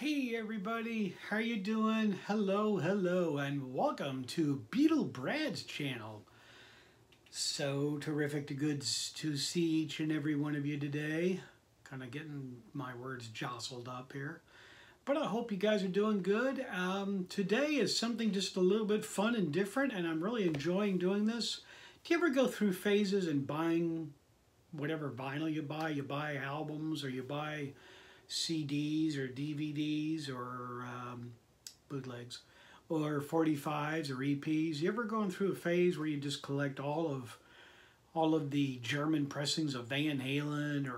Hey everybody, how you doing? Hello, and welcome to Beetle Brad's channel. So terrific to see each and every one of you today. Kind of getting my words jostled up here. But I hope you guys are doing good. Today is something just a little bit fun and different, and I'm really enjoying doing this. Do you ever go through phases in buying whatever vinyl you buy? You buy albums or you buy CDs or DVDs or bootlegs or 45s or EPs. You ever going through a phase where you just collect all of the German pressings of Van Halen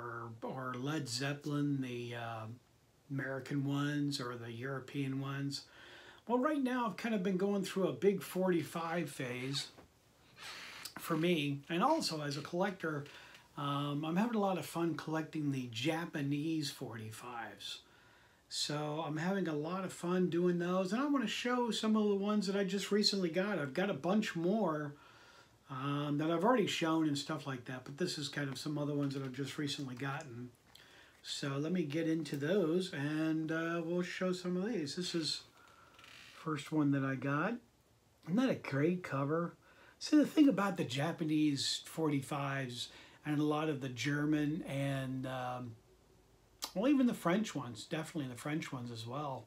or Led Zeppelin, the American ones or the European ones? Well, right now I've kind of been going through a big 45 phase for me, and also as a collector. I'm having a lot of fun collecting the Japanese 45s. So I'm having a lot of fun doing those, and I want to show some of the ones that I just recently got. I've got a bunch more that I've already shown and stuff like that, but this is kind of some other ones that I've just recently gotten. So let me get into those, and we'll show some of these. This is the first one that I got. Isn't that a great cover? See, the thing about the Japanese 45s and a lot of the German and, well, even the French ones, definitely the French ones as well.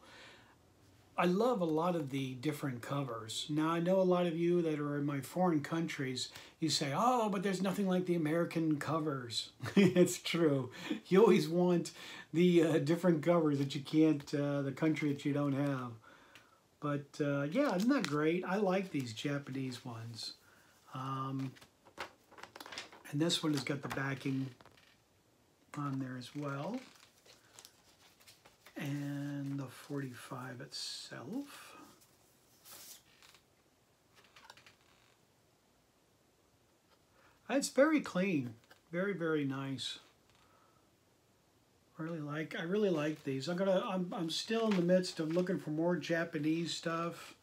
I love a lot of the different covers. Now, I know a lot of you that are in my foreign countries, you say, oh, but there's nothing like the American covers. It's true. You always want the different covers that you can't, the country that you don't have. But, yeah, isn't that great? I like these Japanese ones. And this one has got the backing on there as well. And the 45 itself. It's very clean. Very, very nice. I really like these. I'm still in the midst of looking for more Japanese stuff.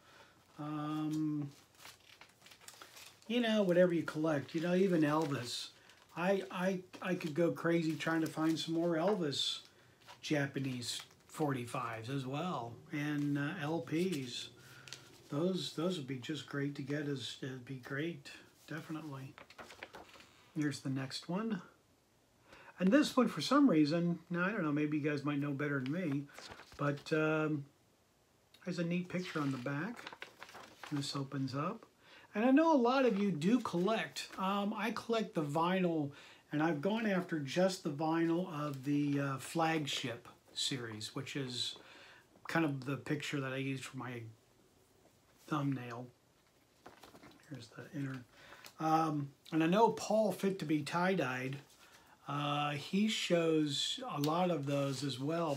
You know, whatever you collect, you know, even Elvis. I could go crazy trying to find some more Elvis Japanese 45s as well, and LPs. Those would be just great to get. It'd be great, definitely. Here's the next one. And this one, for some reason, now I don't know, maybe you guys might know better than me, but there's a neat picture on the back. This opens up. And I know a lot of you do collect. I collect the vinyl, and I've gone after just the vinyl of the flagship series, which is kind of the picture that I used for my thumbnail. Here's the inner. And I know Paul Fit to be Tie-Dyed. He shows a lot of those as well.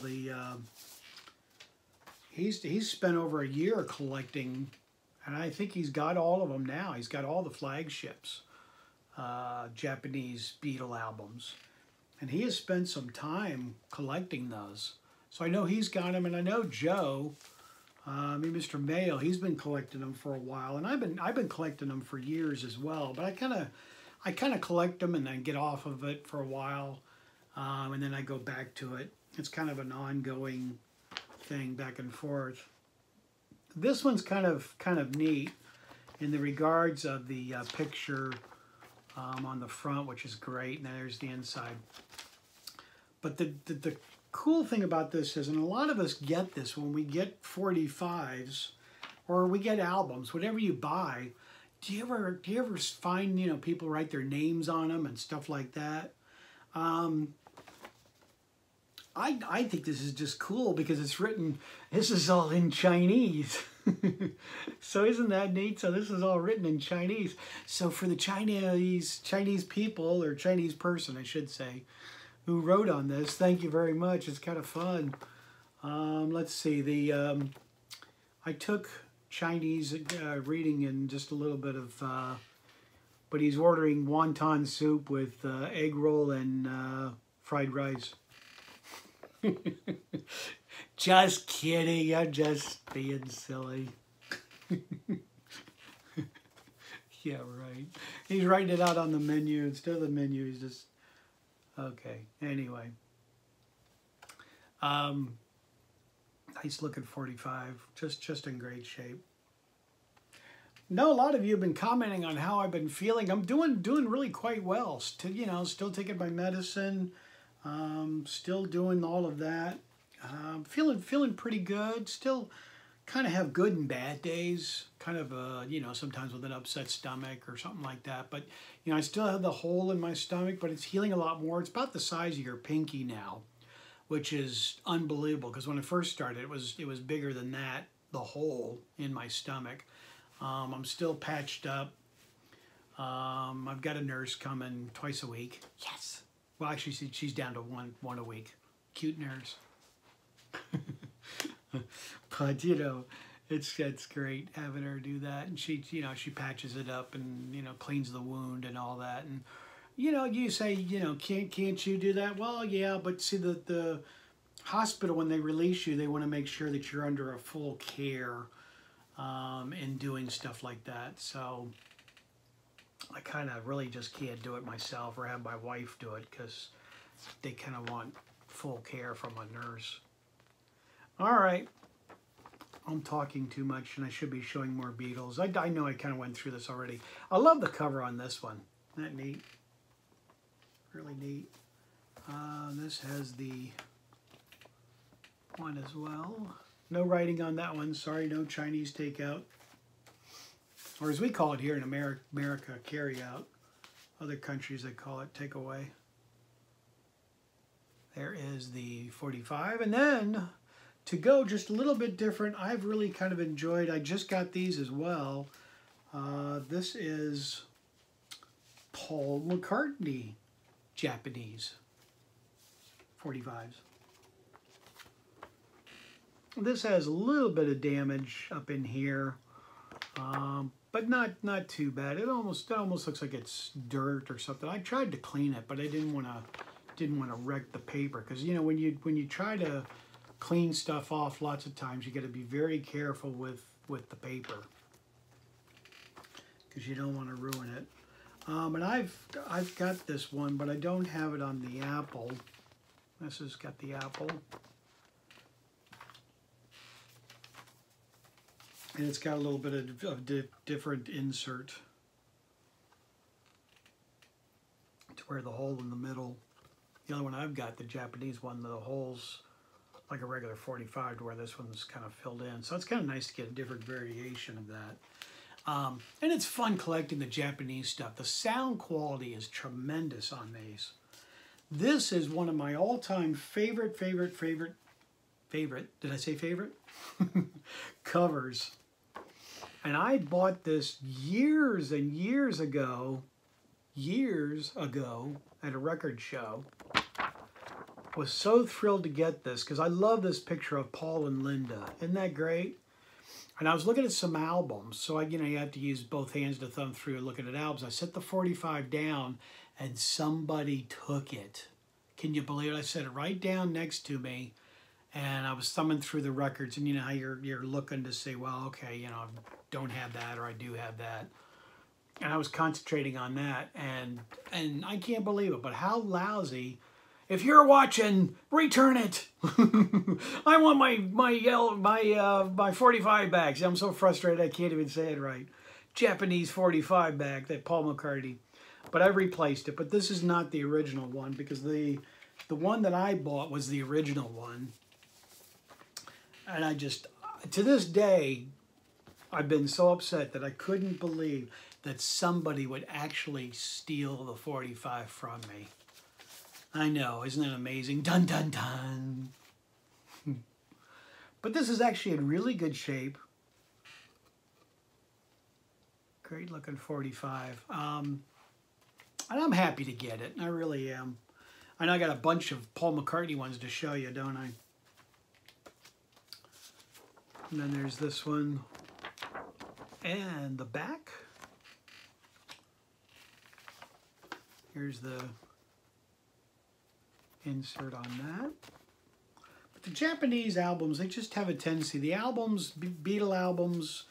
He's spent over a year collecting. And I think he's got all of them now. He's got all the flagships, Japanese Beetle albums. And he has spent some time collecting those. So I know he's got them, and I know Joe, Mr. Mayo, he's been collecting them for a while. And I've been collecting them for years as well. But I kind of collect them and then get off of it for a while. And then I go back to it. It's kind of an ongoing thing back and forth. This one's kind of neat in the regards of the picture on the front, which is great, and there's the inside. But the cool thing about this is, and a lot of us get this when we get 45s or we get albums, whatever you buy. Do you ever find, you know, people write their names on them and stuff like that? I think this is just cool because it's written, this is all in Chinese. So isn't that neat? So this is all written in Chinese. So for the Chinese people, or Chinese person, I should say, who wrote on this, thank you very much. It's kind of fun. Let's see. I took Chinese reading in just a little bit of, but he's ordering wonton soup with egg roll and fried rice. Just kidding, I'm just being silly. Yeah, right. He's writing it out on the menu. Instead of the menu, he's just... Okay, anyway. Nice looking 45, just in great shape. No, a lot of you have been commenting on how I've been feeling. I'm doing really quite well. Still taking my medicine, still doing all of that. Feeling pretty good. Still kind of have good and bad days. Kind of sometimes with an upset stomach or something like that. But I still have the hole in my stomach, but it's healing a lot more. It's about the size of your pinky now, which is unbelievable. Because when I first started, it was bigger than that. The hole in my stomach. I'm still patched up. I've got a nurse coming twice a week. Yes. Well, actually, she's down to one a week. Cute nurse. But it's great having her do that, and she patches it up and cleans the wound and all that. And you say can't you do that? Well, yeah, but see the hospital, when they release you, they want to make sure that you're under a full care. And doing stuff like that. So I kind of really just can't do it myself or have my wife do it because they kind of want full care from a nurse. All right. I'm talking too much and I should be showing more Beetles. I know I kind of went through this already. I love the cover on this one. Isn't that neat? Really neat. This has the one as well. No writing on that one. Sorry, no Chinese takeout. Or as we call it here in America, carry out. Other countries, they call it takeaway. There is the 45. And then, to go just a little bit different, I've really kind of enjoyed, I just got these as well. This is Paul McCartney, Japanese 45s. This has a little bit of damage up in here, but not too bad. It almost looks like it's dirt or something. I tried to clean it, but I didn't want to wreck the paper because when you try to clean stuff off, lots of times you got to be very careful with the paper because you don't want to ruin it. And I've got this one, but I don't have it on the Apple. This has got the Apple. And it's got a little bit of different insert to where the hole in the middle. The other one I've got, the Japanese one, the hole's like a regular 45 to where this one's kind of filled in. So it's kind of nice to get a different variation of that. And it's fun collecting the Japanese stuff. The sound quality is tremendous on these. This is one of my all-time favorite, did I say favorite? Covers. And I bought this years and years ago at a record show. Was so thrilled to get this because I love this picture of Paul and Linda. Isn't that great? And I was looking at some albums. So you have to use both hands to thumb through looking at albums. I set the 45 down and somebody took it. Can you believe it? I set it right down next to me. And I was thumbing through the records, and how you're looking to say, well, okay, I don't have that, or I do have that. And I was concentrating on that, and I can't believe it, but how lousy. If you're watching, return it. I want my 45 bags. I'm so frustrated I can't even say it right. Japanese 45 bag, that Paul McCartney. But I replaced it, but this is not the original one because the one that I bought was the original one. And I just, to this day, I've been so upset that I couldn't believe that somebody would actually steal the 45 from me. I know, isn't that amazing? Dun, dun, dun. But this is actually in really good shape. Great looking 45. And I'm happy to get it. I really am. I know I got a bunch of Paul McCartney ones to show you, don't I? And then there's this one. And the back. Here's the insert on that. But the Japanese albums, they just have a tendency. The albums, Beatle albums,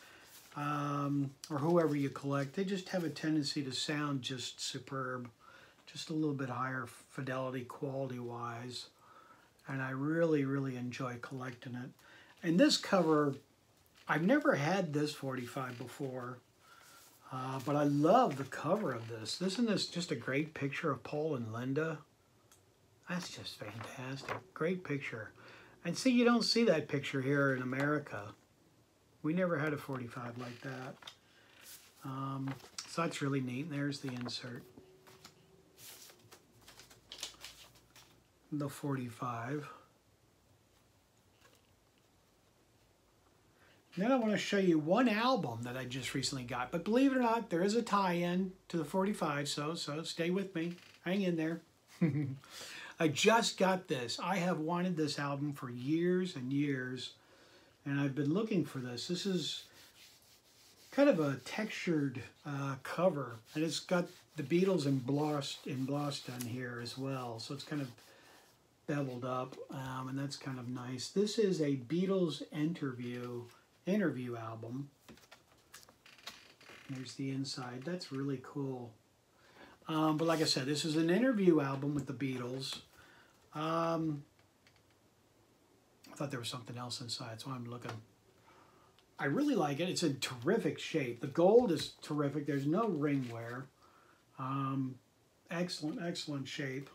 or whoever you collect, they just have a tendency to sound just superb. Just a little bit higher fidelity quality-wise. And I really, really enjoy collecting it. And this cover, I've never had this 45 before, but I love the cover of this. Isn't this just a great picture of Paul and Linda? That's just fantastic. Great picture. And see, you don't see that picture here in America. We never had a 45 like that. So that's really neat. And there's the insert. The 45. Then I want to show you one album that I just recently got. But believe it or not, there is a tie-in to the 45, so stay with me. Hang in there. I just got this. I have wanted this album for years and years, and I've been looking for this. This is kind of a textured cover, and it's got the Beatles embossed on here as well, so it's kind of beveled up, and that's kind of nice. This is a Beatles interview album. There's the inside. That's really cool. But like I said, this is an interview album with the Beatles. I thought there was something else inside, so I'm looking. I really like it. It's in terrific shape. The gold is terrific. There's no ring wear. Excellent shape.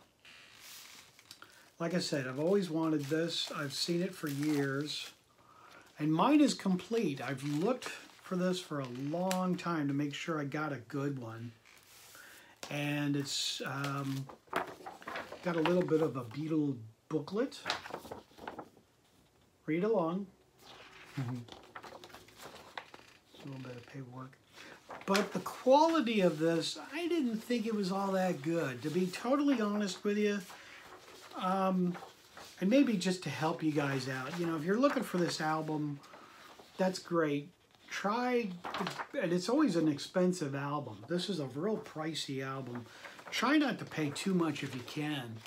Like I said, I've always wanted this. I've seen it for years. And mine is complete. I've looked for this for a long time to make sure I got a good one. And it's got a little bit of a Beatle booklet. Read along. A little bit of paperwork. But the quality of this, I didn't think it was all that good. To be totally honest with you, and maybe just to help you guys out, you know, if you're looking for this album, that's great. And it's always an expensive album. This is a real pricey album. Try not to pay too much if you can.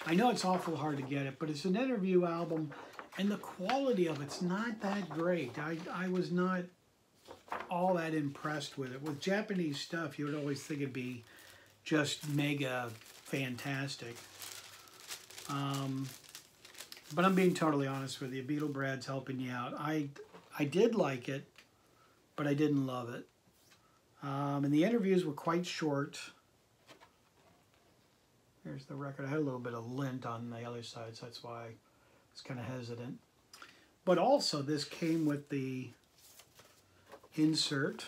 I know it's awful hard to get it, but it's an interview album, and the quality of it's not that great. I was not all that impressed with it. With Japanese stuff, you would always think it'd be just mega fantastic. But I'm being totally honest with you. Beetle Brad's helping you out. I did like it, but I didn't love it. And the interviews were quite short. Here's the record. I had a little bit of lint on the other side, so that's why I was kind of hesitant. But also, this came with the insert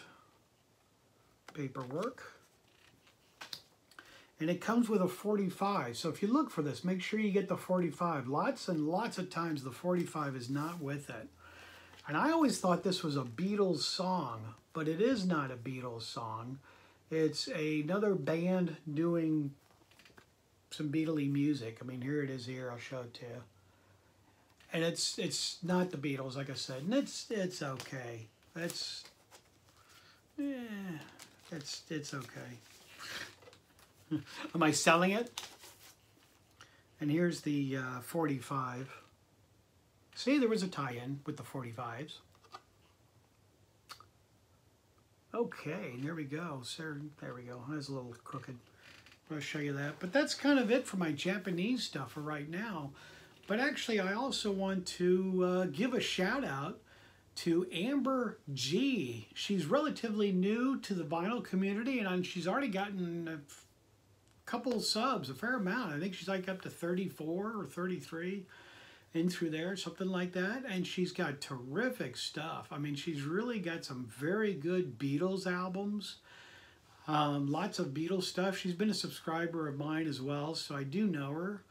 paperwork. And it comes with a 45. So if you look for this, make sure you get the 45. Lots and lots of times the 45 is not with it. And I always thought this was a Beatles song, but it is not a Beatles song. It's another band doing some Beatle-y music. I mean, here it is here. I'll show it to you. And it's not the Beatles, like I said. And it's okay. It's okay. Am I selling it? And here's the 45. See, there was a tie-in with the 45s. Okay, there we go. So, there we go. That's a little crooked. I'll show you that. But that's kind of it for my Japanese stuff for right now. But actually, I also want to give a shout out to Amber G. She's relatively new to the vinyl community, and she's already gotten a couple of subs, a fair amount. I think she's like up to 34 or 33 in through there, something like that. And she's got terrific stuff. I mean, she's really got some very good Beatles albums. Lots of Beatles stuff. She's been a subscriber of mine as well, so I do know her.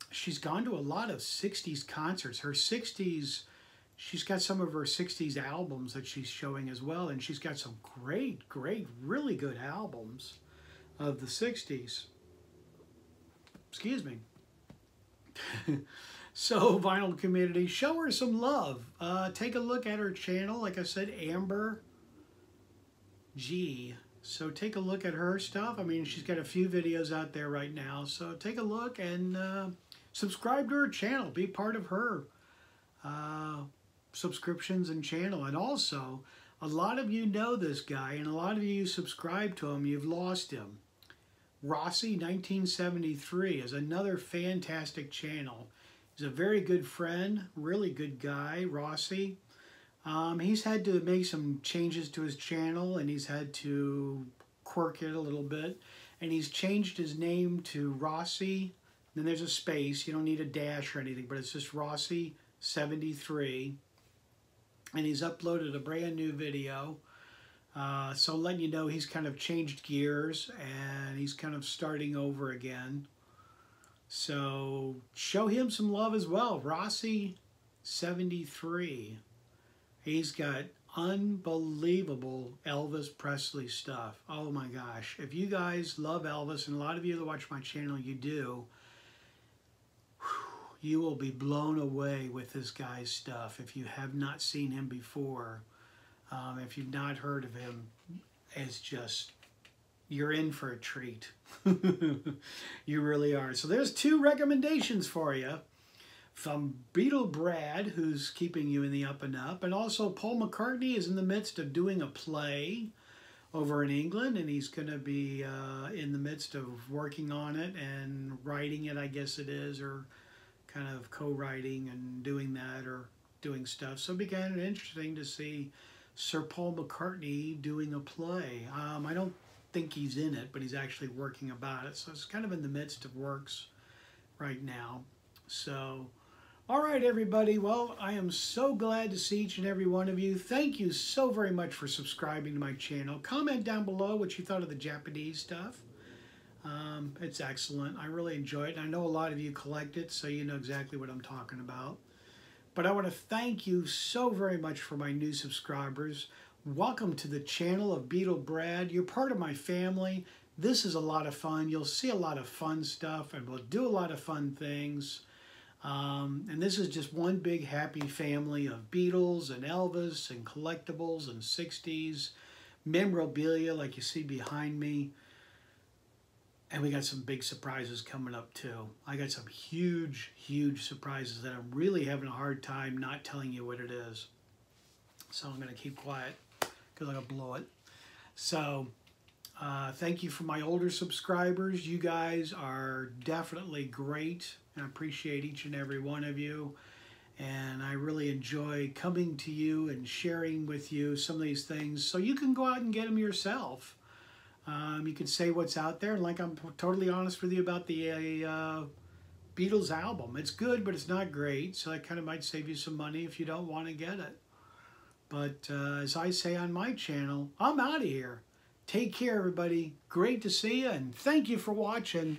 She's gone to a lot of 60s concerts. Her 60s, she's got some of her 60s albums that she's showing as well, and she's got some great, really good albums of the 60s. Excuse me. So, vinyl community, show her some love. Take a look at her channel. Like I said, Amber G. So take a look at her stuff. I mean, she's got a few videos out there right now. So take a look and subscribe to her channel. Be part of her subscriptions and channel. And also, a lot of you know this guy, and a lot of you subscribe to him. You've lost him. Rossi 1973 is another fantastic channel. He's a very good friend, really good guy, Rossi. He's had to make some changes to his channel, and he's had to quirk it a little bit. And he's changed his name to Rossi. Then there's a space. You don't need a dash or anything, but it's just Rossi 73. And he's uploaded a brand new video. So letting you know he's kind of changed gears and he's kind of starting over again. So show him some love as well. Rossi 73. He's got unbelievable Elvis Presley stuff. Oh my gosh. If you guys love Elvis, and a lot of you that watch my channel, you do, you will be blown away with this guy's stuff if you have not seen him before. If you've not heard of him, it's just, you're in for a treat. You really are. So there's 2 recommendations for you from Beetle Brad, who's keeping you in the up and up. And also Paul McCartney is in the midst of doing a play over in England, and he's going to be in the midst of working on it and writing it, I guess it is, or kind of co-writing and doing that or doing stuff. So it'd be kind of interesting to see Sir Paul McCartney doing a play. I don't think he's in it, but he's actually working about it. So it's kind of in the midst of works right now. So, all right, everybody. Well, I am so glad to see each and every one of you. Thank you so very much for subscribing to my channel. Comment down below what you thought of the Japanese stuff. It's excellent. I really enjoy it. I know a lot of you collect it, so you know exactly what I'm talking about. But I want to thank you so very much for my new subscribers. Welcome to the channel of Beetle Brad. You're part of my family. This is a lot of fun. You'll see a lot of fun stuff, and we'll do a lot of fun things. And this is just one big happy family of Beatles and Elvis and collectibles and 60s memorabilia like you see behind me. And we got some big surprises coming up too. I got some huge, huge surprises that I'm really having a hard time not telling you what it is. So I'm going to keep quiet because I'm going to blow it. So thank you for my older subscribers. You guys are definitely great. And I appreciate each and every one of you. And I really enjoy coming to you and sharing with you some of these things so you can go out and get them yourself. You can say what's out there, and like I'm totally honest with you about the Beatles album. It's good, but it's not great, so that kind of might save you some money if you don't want to get it. But as I say on my channel, I'm out of here. Take care, everybody. Great to see you, and thank you for watching.